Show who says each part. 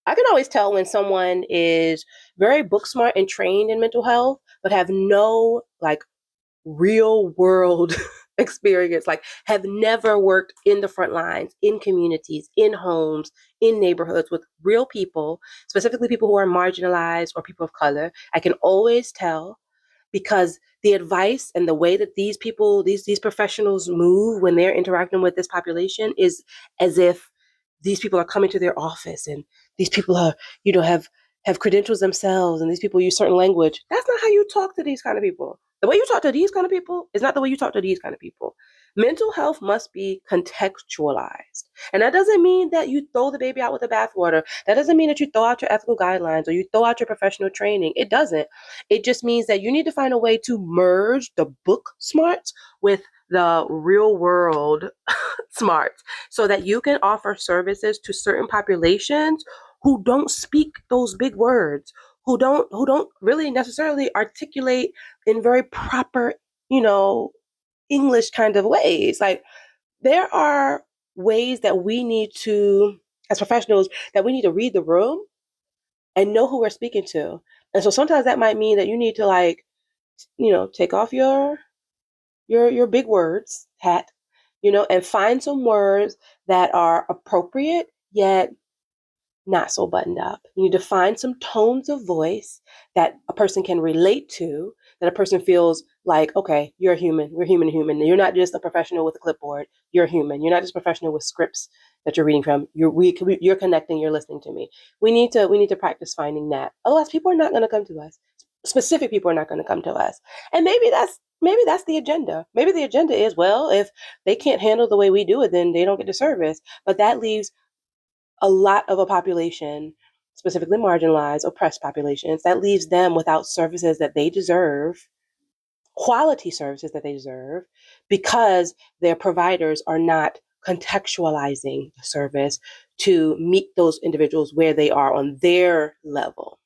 Speaker 1: I can always tell when someone is very book smart and trained in mental health, but have no like real world experience, like have never worked in the front lines, in communities, in homes, in neighborhoods with real people, specifically people who are marginalized or people of color. I can always tell because the advice and the way that these people, these professionals move when they're interacting with this population is as if these people are coming to their office and these people are, have credentials themselves and these people use certain language. That's not how you talk to these kind of people. The way you talk to these kind of people is not the way you talk to these kind of people. Mental health must be contextualized. And that doesn't mean that you throw the baby out with the bathwater. That doesn't mean that you throw out your ethical guidelines or you throw out your professional training. It doesn't. It just means that you need to find a way to merge the book smarts with the real world smarts so that you can offer services to certain populations who don't speak those big words, who don't really necessarily articulate in very proper, you know, English kind of ways. Like there are ways that we need to, as professionals, that we need to read the room and know who we're speaking to. And so sometimes that might mean that you need to like, take off your big words hat, and find some words that are appropriate yet not so buttoned up. You need to find some tones of voice that a person can relate to, that a person feels like, okay, you're a human. We're human to human. You're not just a professional with a clipboard. You're a human. You're not just a professional with scripts that you're reading from. You're connecting. You're listening to me. We need to practice finding that. Otherwise, people are not going to come to us. Specific people are not going to come to us. And maybe that's the agenda. Maybe the agenda is, well, if they can't handle the way we do it, then they don't get the service. But that leaves a lot of a population, specifically marginalized, oppressed populations, that leaves them without services that they deserve, quality services that they deserve, because their providers are not contextualizing the service to meet those individuals where they are on their level.